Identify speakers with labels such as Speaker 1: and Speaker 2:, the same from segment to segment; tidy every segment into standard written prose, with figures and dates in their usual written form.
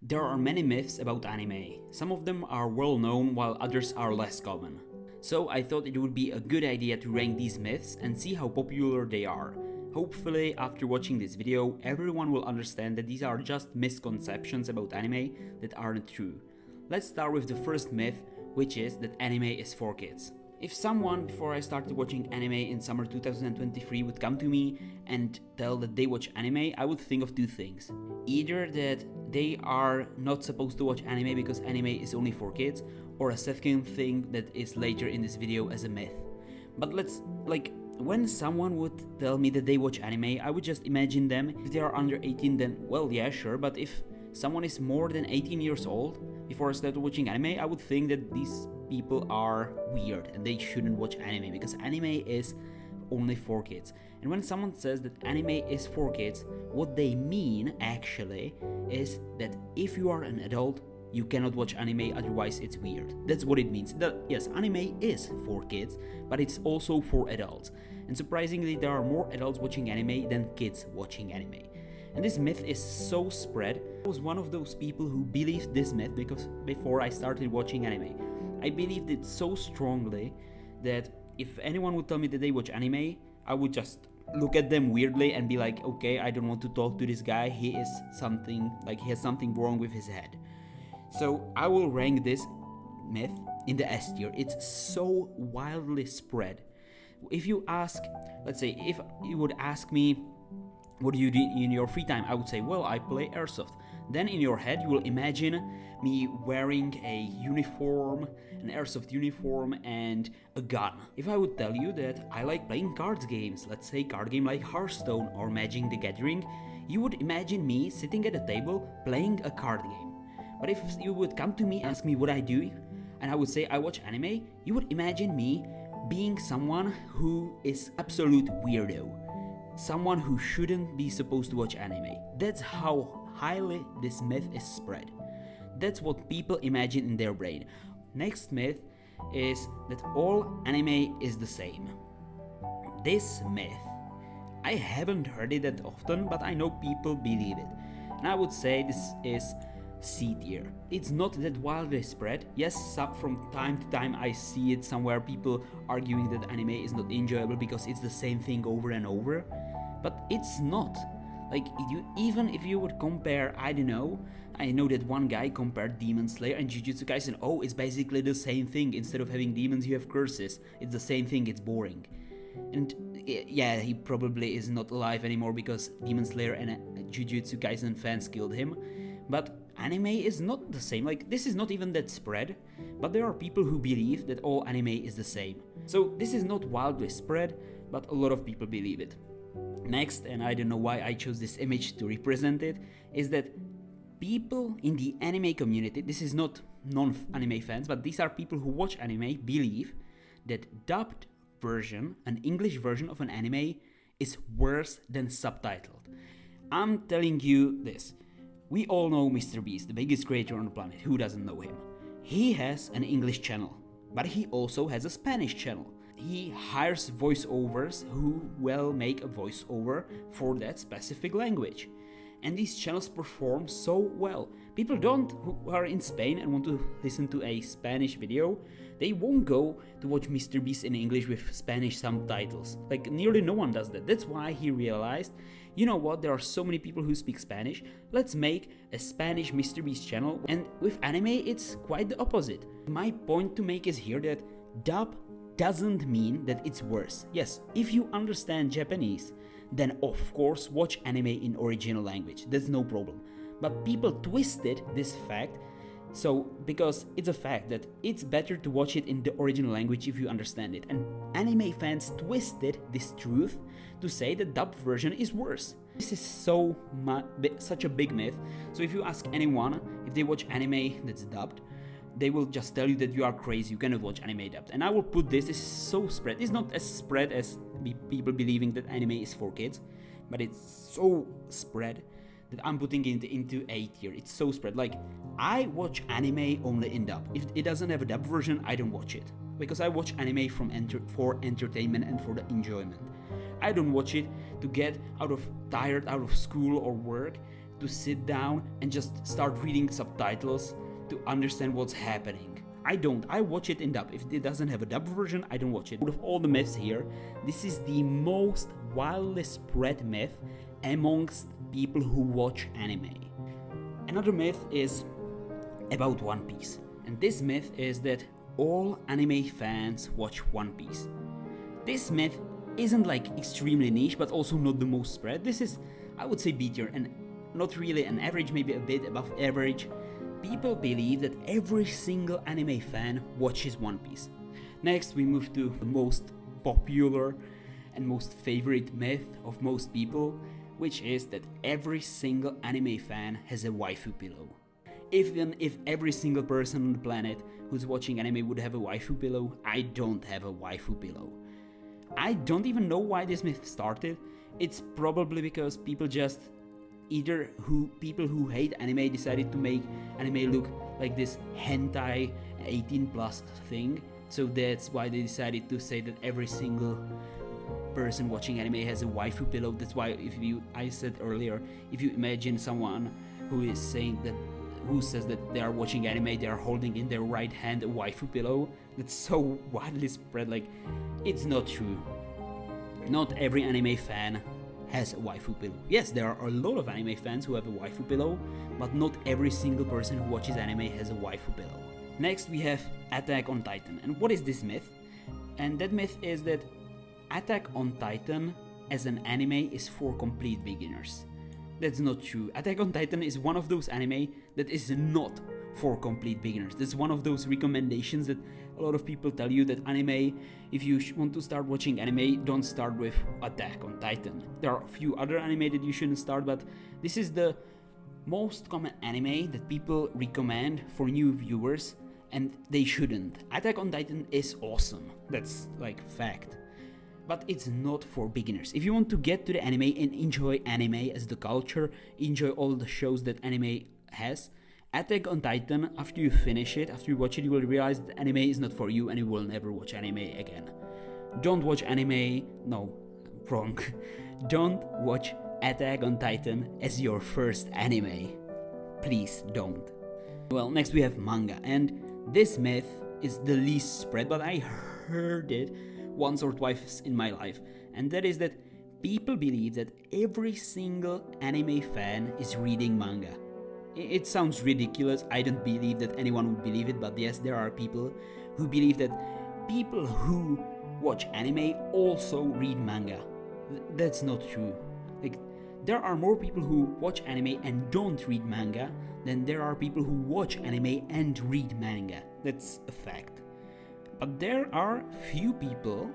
Speaker 1: There are many myths about anime. Some of them are well known while others are less common. So I thought it would be a good idea to rank these myths and see how popular they are. Hopefully, after watching this video, everyone will understand that these are just misconceptions about anime that aren't true. Let's start with the first myth, which is that anime is for kids. If someone before I started watching anime in summer 2023 would come to me and tell that they watch anime, I would think of two things. Either that they are not supposed to watch anime because anime is only for kids, or a second thing that is later in this video as a myth. But when someone would tell me that they watch anime, I would just imagine them. If they are under 18, then well, yeah, sure, but if someone is more than 18 years old, before I started watching anime, I would think that these people are weird and they shouldn't watch anime because anime is only for kids. And when someone says that anime is for kids, what they mean actually is that if you are an adult, you cannot watch anime, otherwise it's weird. That's what it means. Yes, anime is for kids, but it's also for adults. And surprisingly, there are more adults watching anime than kids watching anime. And this myth is so spread. I was one of those people who believed this myth because before I started watching anime, I believed it so strongly that if anyone would tell me that they watch anime, I would just look at them weirdly and be like, okay, I don't want to talk to this guy. He has something wrong with his head. So I will rank this myth in the S tier. It's so wildly spread. If you ask, let's say, if you would ask me, what do you do in your free time? I would say, well, I play airsoft. Then in your head, you will imagine me wearing a uniform, an airsoft uniform, and a gun. If I would tell you that I like playing cards games, let's say card game like Hearthstone or Magic the Gathering, you would imagine me sitting at a table playing a card game. But if you would come to me and ask me what I do, and I would say I watch anime, you would imagine me being someone who is absolute weirdo. Someone who shouldn't be supposed to watch anime. That's how highly this myth is spread. That's what people imagine in their brain. Next myth is that all anime is the same. This myth, I haven't heard it that often, but I know people believe it. And I would say this is C tier. It's not that wildly spread. Yes, from time to time I see it somewhere, people arguing that anime is not enjoyable because it's the same thing over and over. But it's not. Even if you would compare, I know that one guy compared Demon Slayer and Jujutsu Kaisen. Oh, it's basically the same thing. Instead of having demons, you have curses. It's the same thing, it's boring. And yeah, he probably is not alive anymore because Demon Slayer and Jujutsu Kaisen fans killed him. But anime is not the same. This is not even that spread, but there are people who believe that all anime is the same. So this is not wildly spread, but a lot of people believe it. Next, and I don't know why I chose this image to represent it, is that people in the anime community, this is not non-anime fans, but these are people who watch anime, believe that dubbed version, an English version of an anime, is worse than subtitled. I'm telling you this. We all know Mr. Beast, the biggest creator on the planet. Who doesn't know him? He has an English channel, but he also has a Spanish channel. He hires voiceovers who will make a voiceover for that specific language. And these channels perform so well. People who are in Spain and want to listen to a Spanish video, they won't go to watch Mr. Beast in English with Spanish subtitles. Nearly no one does that. That's why he realized, you know what, there are so many people who speak Spanish, let's make a Spanish Mr. Beast channel. And with anime, it's quite the opposite. My point to make is here that dub doesn't mean that it's worse. Yes, if you understand Japanese, then of course watch anime in original language. That's no problem. But people twisted this fact, because it's a fact that it's better to watch it in the original language if you understand it. And anime fans twisted this truth to say the dubbed version is worse. This is such a big myth. So if you ask anyone if they watch anime that's dubbed, they will just tell you that you are crazy, you cannot watch anime dubbed. And I will put this is so spread. It's not as spread as people believing that anime is for kids, but it's so spread that I'm putting it into A tier. It's so spread. I watch anime only in dub. If it doesn't have a dub version, I don't watch it. Because I watch anime for entertainment and for the enjoyment. I don't watch it to get tired out of school or work, to sit down and just start reading subtitles to understand what's happening. I don't. I watch it in dub. If it doesn't have a dub version, I don't watch it. Out of all the myths here, this is the most widely spread myth amongst people who watch anime. Another myth is about One Piece. And this myth is that all anime fans watch One Piece. This myth isn't like extremely niche, but also not the most spread. This is, I would say, B tier and not really an average, maybe a bit above average. People believe that every single anime fan watches One Piece. Next, we move to the most popular and most favorite myth of most people, which is that every single anime fan has a waifu pillow. Even if every single person on the planet who's watching anime would have a waifu pillow, I don't have a waifu pillow. I don't even know why this myth started. It's probably because people who hate anime decided to make anime look like this hentai 18 plus thing. So that's why they decided to say that every single person watching anime has a waifu pillow. That's why I said earlier, if you imagine someone who says that they are watching anime, they are holding in their right hand a waifu pillow, that's so widely spread, like, it's not true. Not every anime fan has a waifu pillow. Yes, there are a lot of anime fans who have a waifu pillow, but not every single person who watches anime has a waifu pillow. Next, we have Attack on Titan. And what is this myth? And that myth is that Attack on Titan as an anime is for complete beginners. That's not true. Attack on Titan is one of those anime that is not for complete beginners. That's one of those recommendations that a lot of people tell you that anime, if you want to start watching anime, don't start with Attack on Titan. There are a few other anime that you shouldn't start, but this is the most common anime that people recommend for new viewers, and they shouldn't. Attack on Titan is awesome. That's like fact. But it's not for beginners. If you want to get to the anime and enjoy anime as the culture, enjoy all the shows that anime has, Attack on Titan, after you finish it, after you watch it, you will realize that anime is not for you and you will never watch anime again. Don't watch anime, no, wrong. Don't watch Attack on Titan as your first anime. Please don't. Well, next we have manga, and this myth is the least spread, but I heard it once or twice in my life, and that is that people believe that every single anime fan is reading manga. It sounds ridiculous. I don't believe that anyone would believe it, but yes, there are people who believe that people who watch anime also read manga. That's not true. Like, there are more people who watch anime and don't read manga than there are people who watch anime and read manga. That's a fact. But there are few people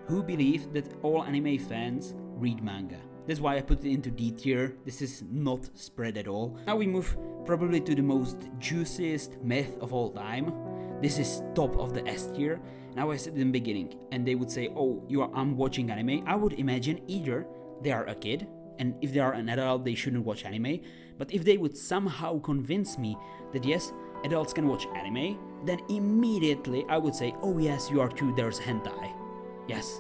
Speaker 1: who believe that all anime fans read manga. That's why I put it into D tier. This is not spread at all. Now we move probably to the most juiciest myth of all time. This is top of the S tier. Now I said in the beginning, and they would say, oh, I'm watching anime. I would imagine either they are a kid, and if they are an adult, they shouldn't watch anime. But if they would somehow convince me that yes, adults can watch anime, then immediately I would say, oh yes, you are true, there's hentai. Yes.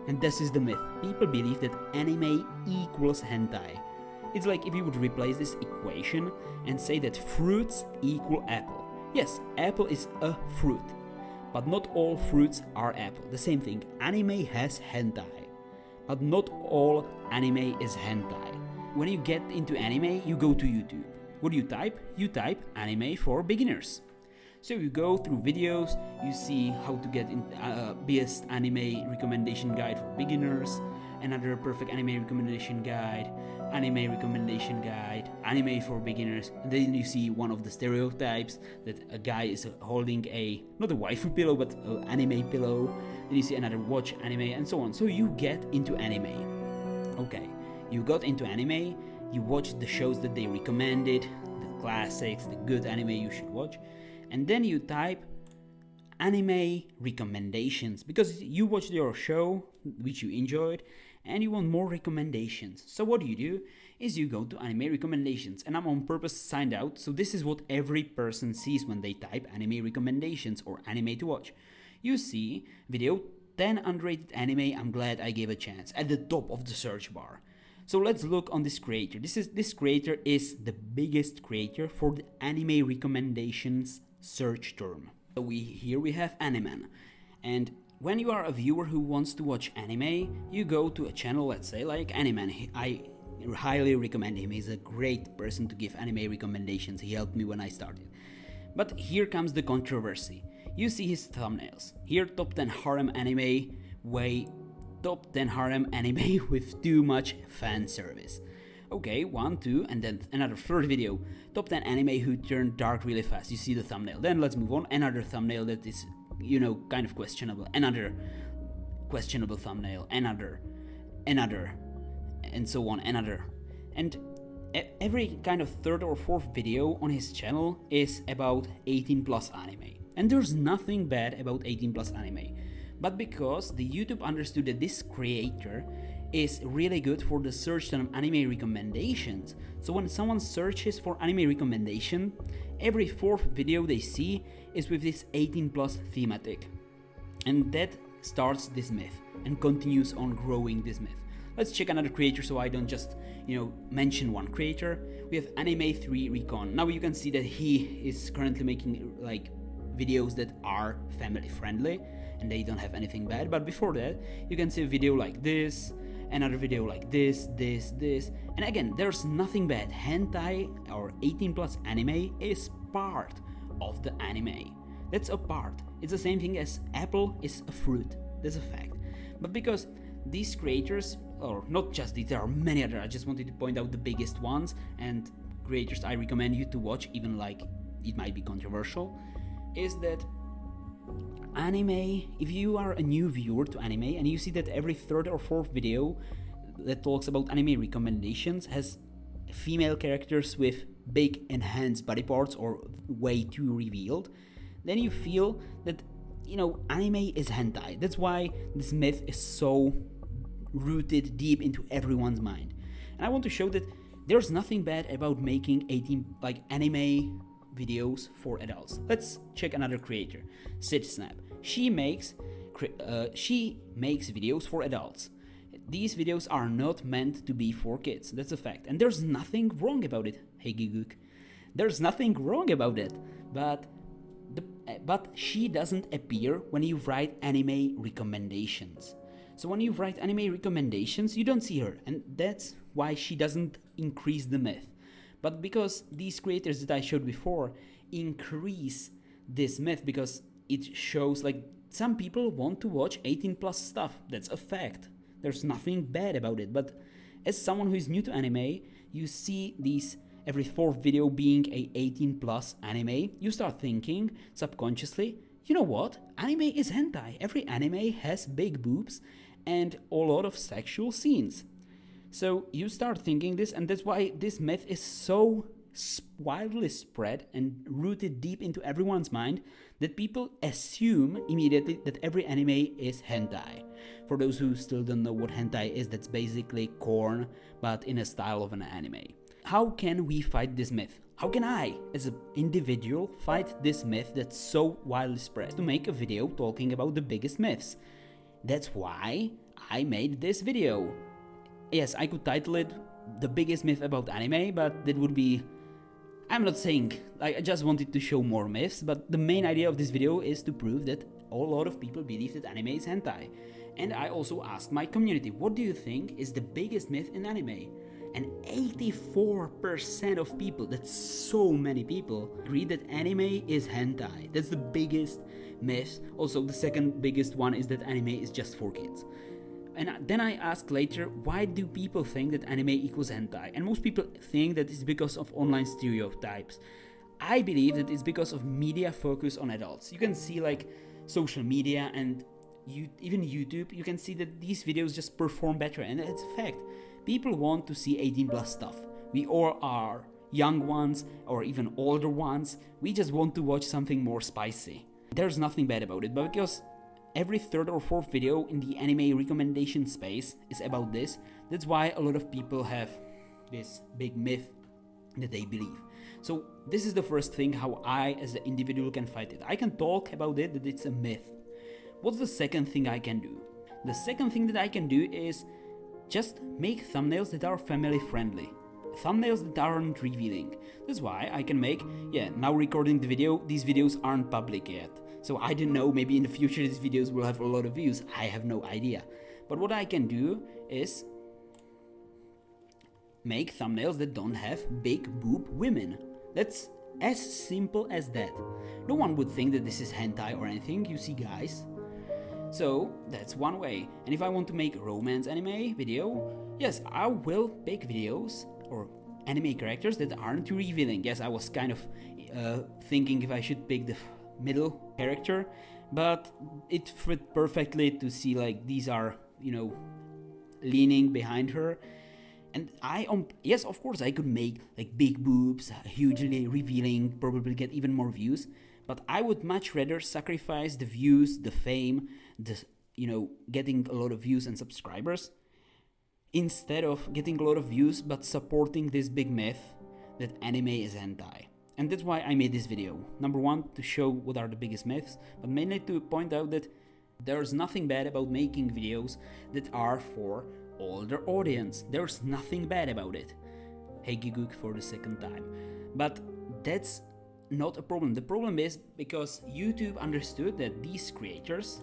Speaker 1: And this is the myth. People believe that anime equals hentai. It's like if you would replace this equation and say that fruits equal apple. Yes, apple is a fruit, but not all fruits are apple. The same thing, anime has hentai, but not all anime is hentai. When you get into anime, you go to YouTube. What do you type? You type anime for beginners. So you go through videos, you see how to get in best anime recommendation guide for beginners, another perfect anime recommendation guide, anime recommendation guide, anime for beginners, and then you see one of the stereotypes that a guy is holding not a waifu pillow, but an anime pillow, then you see another watch anime, and so on. So you get into anime. Okay, you got into anime, you watched the shows that they recommended, the classics, the good anime you should watch, and then you type anime recommendations because you watched your show which you enjoyed and you want more recommendations. So what do? Is you go to anime recommendations, and I'm on purpose signed out, so this is what every person sees when they type anime recommendations or anime to watch. You see video 10 underrated anime I'm glad I gave a chance at the top of the search bar. So let's look on this creator. This creator is the biggest creator for the anime recommendations search term. So here we have Animan, and when you are a viewer who wants to watch anime, you go to a channel, let's say like Animan. I highly recommend him. He's a great person to give anime recommendations. He helped me when I started. But here comes the controversy. You see his thumbnails. Here, top 10 harem anime, top 10 harem anime with too much fan service. Okay, 1, 2, and then another third video. Top 10 anime who turn dark really fast. You see the thumbnail. Then let's move on. Another thumbnail that is, kind of questionable. Another questionable thumbnail. Another, and so on. Another. And every kind of third or fourth video on his channel is about 18 plus anime. And there's nothing bad about 18 plus anime. But because the YouTube understood that this creator is really good for the search term anime recommendations, so when someone searches for anime recommendation, every fourth video they see is with this 18 plus thematic. And that starts this myth and continues on growing this myth. Let's check another creator so I don't just, mention one creator. We have Anime 3 Recon. Now you can see that he is currently making like videos that are family friendly and they don't have anything bad. But before that, you can see a video like this, another video like this. And again, there's nothing bad. Hentai or 18 plus anime is part of the anime. That's a part. It's the same thing as apple is a fruit. That's a fact. But because these creators, or not just these, there are many other, I just wanted to point out the biggest ones and creators I recommend you to watch, even like it might be controversial, is that anime, if you are a new viewer to anime and you see that every third or fourth video that talks about anime recommendations has female characters with big enhanced body parts or way too revealed, then you feel that anime is hentai. That's why this myth is so rooted deep into everyone's mind. And I want to show that there's nothing bad about making 18 like anime videos for adults. Let's check another creator, SidSnap. She makes videos for adults. These videos are not meant to be for kids. That's a fact. And there's nothing wrong about it. Hey Guguk. There's nothing wrong about it. But she doesn't appear when you write anime recommendations. So when you write anime recommendations, you don't see her, and that's why she doesn't increase the myth. But because these creators that I showed before increase this myth, because it shows like some people want to watch 18 plus stuff. That's a fact. There's nothing bad about it. But as someone who is new to anime, you see these every fourth video being a 18 plus anime, you start thinking subconsciously, you know what? Anime is hentai. Every anime has big boobs and a lot of sexual scenes. So you start thinking this, and that's why this myth is so widely spread and rooted deep into everyone's mind that people assume immediately that every anime is hentai. For those who still don't know what hentai is, that's basically corn, but in a style of an anime. How can we fight this myth? How can I, as an individual, fight this myth that's so widely spread? To make a video talking about the biggest myths. That's why I made this video. Yes, I could title it The Biggest Myth About Anime, but that would be... I'm not saying, I just wanted to show more myths, but the main idea of this video is to prove that a lot of people believe that anime is hentai. And I also asked my community, what do you think is the biggest myth in anime? And 84% of people, that's so many people, agree that anime is hentai. That's the biggest myth. Also, the second biggest one is that anime is just for kids. And then I asked later, why do people think that anime equals hentai? And most people think that it's because of online stereotypes. I believe that it's because of media focus on adults. You can see like social media and even YouTube, you can see that these videos just perform better, and it's a fact. People want to see 18 plus stuff. We all are young ones or even older ones. We just want to watch something more spicy. There's nothing bad about it, but because every third or fourth video in the anime recommendation space is about this, that's why a lot of people have this big myth that they believe. So this is the first thing how I as an individual can fight it. I can talk about it, that it's a myth. What's the second thing I can do? The second thing that I can do is Just make thumbnails that are family friendly. Thumbnails that aren't revealing. That's why I can make, now recording the video, these videos aren't public yet. So I don't know, maybe in the future these videos will have a lot of views. I have no idea. But what I can do is make thumbnails that don't have big boob women. That's as simple as that. No one would think that this is hentai or anything, you see guys. So that's one way. And if I want to make romance anime video, yes, I will pick videos or anime characters that aren't too revealing. Yes, I was kind of thinking if I should pick the middle character, but it fit perfectly to see like these are, leaning behind her. And yes, of course, I could make like big boobs, hugely revealing, probably get even more views. But I would much rather sacrifice the views, the fame, getting a lot of views and subscribers, instead of getting a lot of views but supporting this big myth that anime is hentai. And that's why I made this video. Number one, to show what are the biggest myths, but mainly to point out that there's nothing bad about making videos that are for older audience. There's nothing bad about it. Hey Giguk for the second time. But that's not a problem. The problem is because YouTube understood that these creators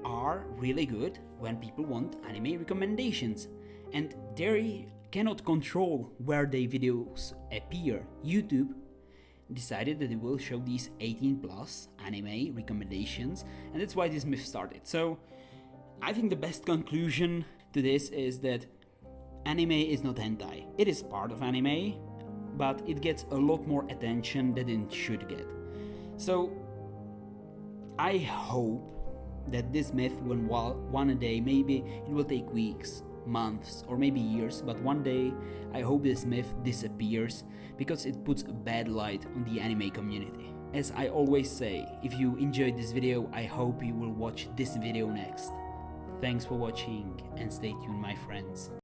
Speaker 1: are really good when people want anime recommendations, and they cannot control where their videos appear. YouTube decided that it will show these 18+ anime recommendations, and that's why this myth started. So I think the best conclusion to this is that anime is not hentai. It is part of anime, but it gets a lot more attention than it should get. So I hope that this myth will one day, maybe it will take weeks, months, or maybe years, but one day I hope this myth disappears, because it puts a bad light on the anime community. As I always say, if you enjoyed this video, I hope you will watch this video next. Thanks for watching and stay tuned, my friends.